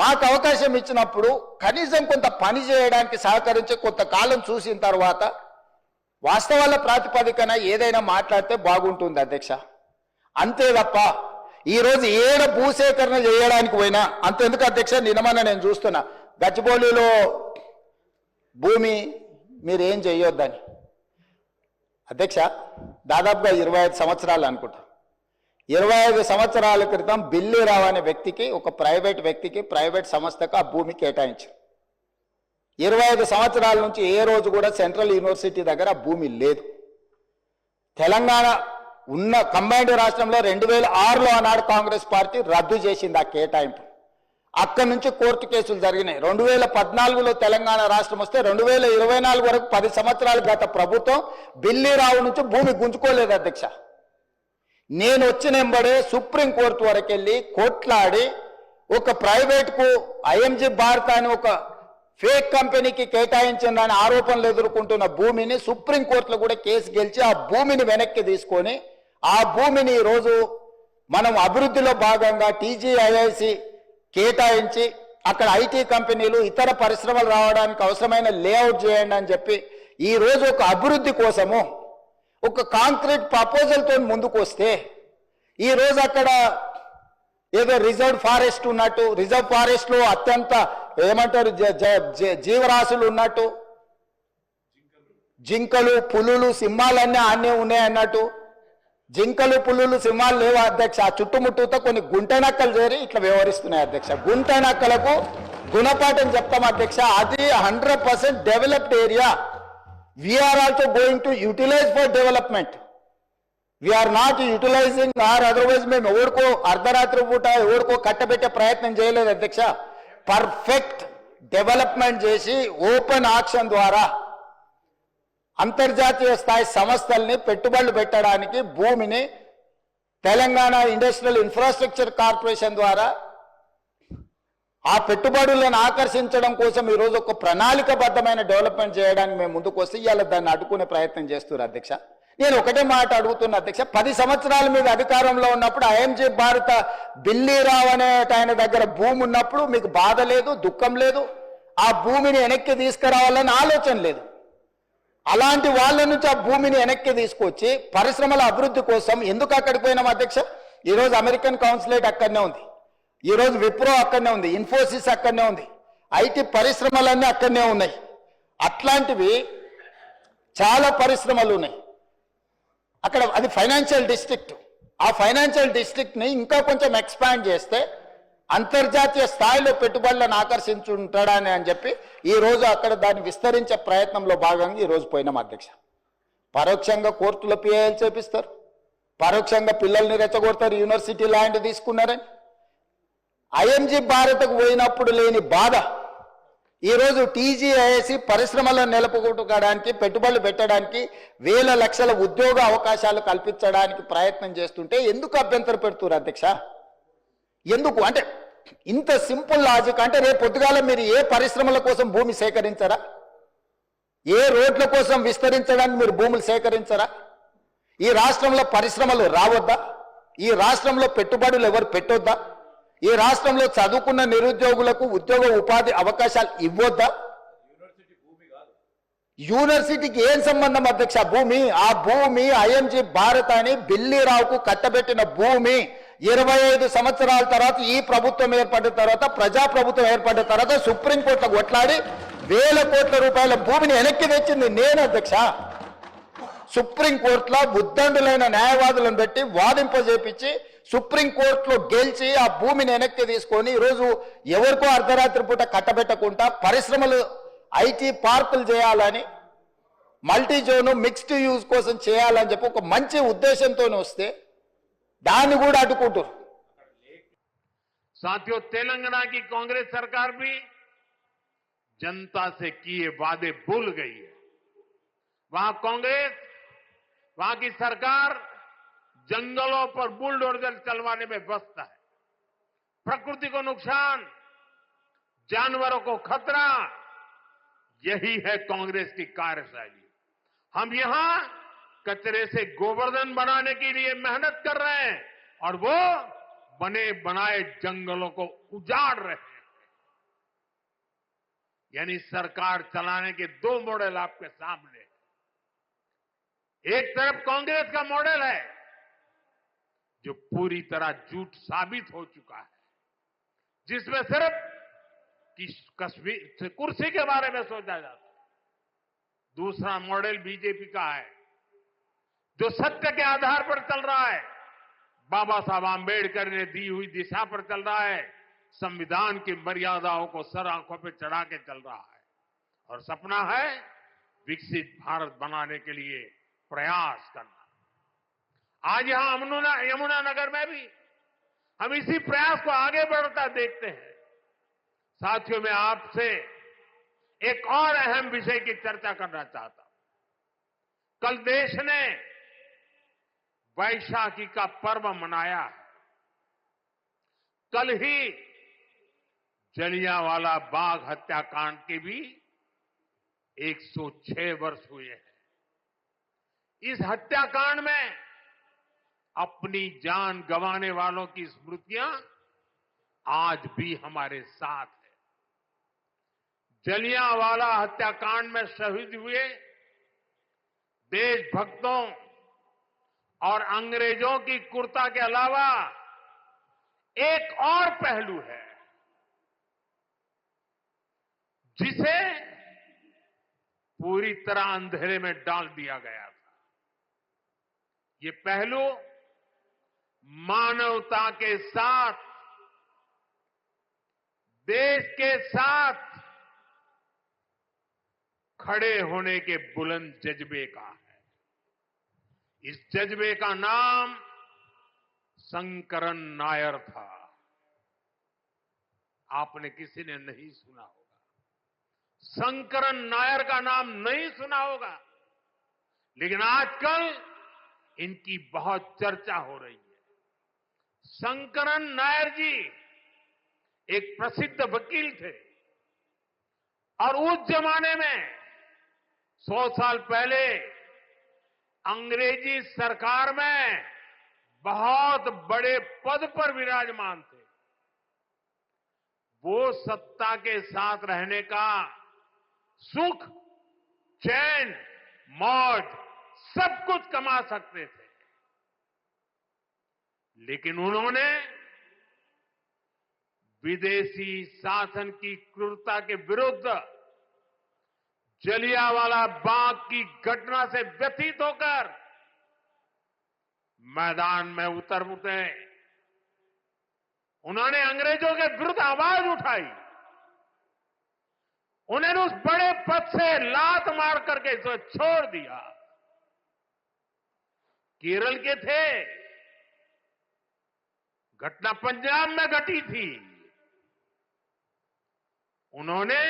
నాకు అవకాశం ఇచ్చినప్పుడు కనీసం కొంత పని చేయడానికి సహకరించి కొంతకాలం చూసిన తర్వాత వాస్తవాల ప్రాతిపదికన ఏదైనా మాట్లాడితే బాగుంటుంది అధ్యక్ష. అంతే తప్ప ఈరోజు ఏడ భూసేకరణ చేయడానికి పోయినా అంతెందుకు అధ్యక్ష, నిన్నమన్నా నేను చూస్తున్నా గచ్చిబౌలిలో భూమి మీరేం చేయొద్దని. అధ్యక్ష దాదాపుగా 25 సంవత్సరాలు అనుకుంటా, 25 సంవత్సరాల క్రితం బిల్లీరావు అనే వ్యక్తికి, ఒక ప్రైవేట్ వ్యక్తికి, ప్రైవేట్ సంస్థకు ఆ భూమి కేటాయించారు. 25 సంవత్సరాల నుంచి ఏ రోజు కూడా సెంట్రల్ యూనివర్సిటీ దగ్గర భూమి లేదు. తెలంగాణ ఉన్న కంబైన్డ్ రాష్ట్రంలో 2006లో ఆనాడు కాంగ్రెస్ పార్టీ రద్దు చేసింది ఆ కేటాయింపు. అక్కడి నుంచి కోర్టు కేసులు జరిగినాయి. 2014లో తెలంగాణ రాష్ట్రం వస్తే 2024 వరకు 10 సంవత్సరాలు గత ప్రభుత్వం బిల్లీరావు నుంచి భూమి గుంజుకోలేదు అధ్యక్ష. నేను వచ్చిన వెంబడే సుప్రీంకోర్టు వరకు వెళ్ళి కొట్లాడి ఒక ప్రైవేట్కు ఐఎంజీ భారత్ అని ఒక ఫేక్ కంపెనీకి కేటాయించిందని ఆరోపణలు ఎదుర్కొంటున్న భూమిని సుప్రీంకోర్టులో కూడా కేసు గెలిచి ఆ భూమిని వెనక్కి తీసుకొని ఆ భూమిని ఈరోజు మనం అభివృద్ధిలో భాగంగా టీజీఐఐసి కేటాయించి అక్కడ ఐటీ కంపెనీలు ఇతర పరిశ్రమలు రావడానికి అవసరమైన లేఅవుట్ చేయండి అని చెప్పి ఈరోజు ఒక అభివృద్ధి కోసము ఒక కాంక్రీట్ ప్రపోజల్తో ముందుకు వస్తే ఈరోజు అక్కడ ఏదో రిజర్వ్ ఫారెస్ట్ ఉన్నట్టు, రిజర్వ్ ఫారెస్ట్ లో అత్యంత ఏమంటారు జీవరాశులు ఉన్నట్టు, జింకలు పులులు సింహాలన్నీ ఆనే ఉన్నాయి అన్నట్టు. జింకలు పులులు సింహాలు లేవు అధ్యక్ష. ఆ చుట్టుముట్టుతో కొన్ని గుంట నక్కలు చేరి ఇట్లా వ్యవహరిస్తున్నాయి అధ్యక్ష. గుంట నక్కలకు గుణపాఠం చెప్తాం అధ్యక్ష. అది 100% developed area. We're also going to utilize for development. We're not utilizing or otherwise మేము ఎవరికో అర్ధరాత్రి పూట ఎవరికో కట్టబెట్టే ప్రయత్నం చేయలేదు అధ్యక్ష. పర్ఫెక్ట్ డెవలప్మెంట్ చేసి ఓపెన్ ఆక్షన్ ద్వారా అంతర్జాతీయ స్థాయి సంస్థల్ని పెట్టుబడులు పెట్టడానికి భూమిని తెలంగాణ ఇండస్ట్రియల్ ఇన్ఫ్రాస్ట్రక్చర్ కార్పొరేషన్ ద్వారా ఆ పెట్టుబడులను ఆకర్షించడం కోసం ఈరోజు ఒక ప్రణాళికబద్ధమైన డెవలప్మెంట్ చేయడానికి మేము ముందుకు వస్తే ఇవాళ దాన్ని అడ్డుకునే ప్రయత్నం చేస్తున్నారు అధ్యక్ష. నేను ఒకటే మాట అడుగుతున్నా అధ్యక్ష, 10 సంవత్సరాల మీద అధికారంలో ఉన్నప్పుడు ఐఎంజీ భారత బిల్లీరావు అనే ఆయన దగ్గర భూమి ఉన్నప్పుడు మీకు బాధ లేదు, దుఃఖం లేదు, ఆ భూమిని వెనక్కి తీసుకురావాలని ఆలోచన లేదు. అలాంటి వాళ్ళ నుంచి ఆ భూమిని వెనక్కి తీసుకొచ్చి పరిశ్రమల అభివృద్ధి కోసం ఎందుకు అక్కడికి పోయినాం అధ్యక్ష? ఈరోజు అమెరికన్ కౌన్సిలేట్ అక్కడనే ఉంది, ఈరోజు విప్రో అక్కడనే ఉంది, ఇన్ఫోసిస్ అక్కడనే ఉంది, ఐటీ పరిశ్రమలన్నీ అక్కడనే ఉన్నాయి. అట్లాంటివి చాలా పరిశ్రమలు ఉన్నాయి అక్కడ. అది ఫైనాన్షియల్ డిస్ట్రిక్ట్. ఆ ఫైనాన్షియల్ డిస్ట్రిక్ట్ని ఇంకా కొంచెం ఎక్స్పాండ్ చేస్తే అంతర్జాతీయ స్థాయిలో పెట్టుబడులను ఆకర్షించుంటాడని అని చెప్పి ఈరోజు అక్కడ దాన్ని విస్తరించే ప్రయత్నంలో భాగంగా ఈరోజు పోయినాం అధ్యక్ష. పరోక్షంగా కోర్టులో పిఐఎల్ చేపిస్తారు, పరోక్షంగా పిల్లల్ని రెచ్చగొడతారు, యూనివర్సిటీ ల్యాండ్ తీసుకున్నారని. ఐఎంజీ భారత్కు పోయినప్పుడు లేని బాధ ఈరోజు టీజీఐఐసి పరిశ్రమలను నిలుపుకోవడానికి, పెట్టుబడులు పెట్టడానికి, వేల లక్షల ఉద్యోగ అవకాశాలు కల్పించడానికి ప్రయత్నం చేస్తుంటే ఎందుకు అభ్యంతరం పెడుతున్నారు అధ్యక్ష? ఎందుకు అంటే ఇంత సింపుల్ లాజిక్. అంటే రేపు పొద్దుగాల మీరు ఏ పరిశ్రమల కోసం భూమి సేకరించరా? ఏ రోడ్ల కోసం విస్తరించడానికి మీరు భూములు సేకరించరా? ఈ రాష్ట్రంలో పరిశ్రమలు రావద్దా? ఈ రాష్ట్రంలో పెట్టుబడులు ఎవరు పెట్టొద్దా? ఈ రాష్ట్రంలో చదువుకున్న నిరుద్యోగులకు ఉద్యోగ ఉపాధి అవకాశాలు ఇవ్వొద్దా? యూనివర్సిటీకి ఏం సంబంధం అధ్యక్ష భూమి? ఆ భూమి ఐఎంజీ భారత్ అని బిల్లీరావుకు కట్టబెట్టిన భూమి 25 సంవత్సరాల తర్వాత ఈ ప్రభుత్వం ఏర్పడిన తర్వాత, ప్రజాప్రభుత్వం ఏర్పడిన తర్వాత సుప్రీంకోర్టులో కొట్లాడి వేల కోట్ల రూపాయల భూమిని వెనక్కి తెచ్చింది నేను అధ్యక్ష. సుప్రీంకోర్టులో ఉద్దండులైన న్యాయవాదులను పెట్టి వాదింపజేపించి సుప్రీంకోర్టులో గెలిచి ఆ భూమిని వెనక్కి తీసుకొని ఈరోజు ఎవరికో అర్ధరాత్రి పూట కట్టబెట్టకుండా పరిశ్రమలు ఐటీ పార్కులు చేయాలని, మల్టీ జోన్ మిక్స్డ్ యూజ్ కోసం చేయాలని చెప్పి ఒక మంచి ఉద్దేశంతో వస్తే దాన్ని కూడా అడ్డుకుంటారు. साथियों, तेलंगाना की कांग्रेस सरकार भी जनता से किए वादे भूल गई है। वहां कांग्रेस, वहां की सरकार जंगलों पर बुलडोजर चलवाने में व्यस्त है। प्रकृति को नुकसान, जानवरों को खतरा, यही है कांग्रेस की कार्यशैली। हम यहां कचरे से गोवर्धन बनाने के लिए मेहनत कर रहे हैं और वो बने बनाए जंगलों को उजाड़ रहे हैं। यानी सरकार चलाने के दो मॉडल आपके सामने हैं। एक तरफ कांग्रेस का मॉडल है जो पूरी तरह झूठ साबित हो चुका है, जिसमें सिर्फ कश्मीर कुर्सी के बारे में सोचा जाता है। दूसरा मॉडल बीजेपी का है जो सत्य के आधार पर चल रहा है, बाबा साहब आंबेडकर ने दी हुई दिशा पर चल रहा है, संविधान की मर्यादाओं को सर आंखों पर चढ़ा के चल रहा है और सपना है विकसित भारत बनाने के लिए प्रयास करना। आज यहां यमुना नगर में भी हम इसी प्रयास को आगे बढ़ता देखते हैं। साथियों, मैं आपसे एक और अहम विषय की चर्चा करना चाहता हूं। कल देश ने वैशाखी का पर्व मनाया है। कल ही जलियांवाला बाग हत्याकांड के भी 106 वर्ष हुए हैं। इस हत्याकांड में अपनी जान गंवाने वालों की स्मृतियां आज भी हमारे साथ है। जलियांवाला हत्याकांड में शहीद हुए देशभक्तों और अंग्रेजों की क्रूरता के अलावा एक और पहलू है जिसे पूरी तरह अंधेरे में डाल दिया गया था। ये पहलू मानवता के साथ, देश के साथ खड़े होने के बुलंद जज्बे का है। इस जज्बे का नाम शंकरन नायर था। आपने किसी ने नहीं सुना होगा, शंकरन नायर का नाम नहीं सुना होगा, लेकिन आजकल इनकी बहुत चर्चा हो रही है। शंकरन नायर जी एक प्रसिद्ध वकील थे और उस जमाने में 100 साल पहले अंग्रेजी सरकार में बहुत बड़े पद पर विराजमान थे। वो सत्ता के साथ रहने का सुख, चैन, मौज सब कुछ कमा सकते थे, लेकिन उन्होंने विदेशी शासन की क्रूरता के विरुद्ध जलियांवाला बाग की घटना से व्यथित होकर मैदान में उतरे। उन्होंने अंग्रेजों के विरुद्ध आवाज उठाई। उन्होंने उस बड़े पद से लात मार करके इसे छोड़ दिया। केरल के थे, घटना पंजाब में घटी थी। उन्होंने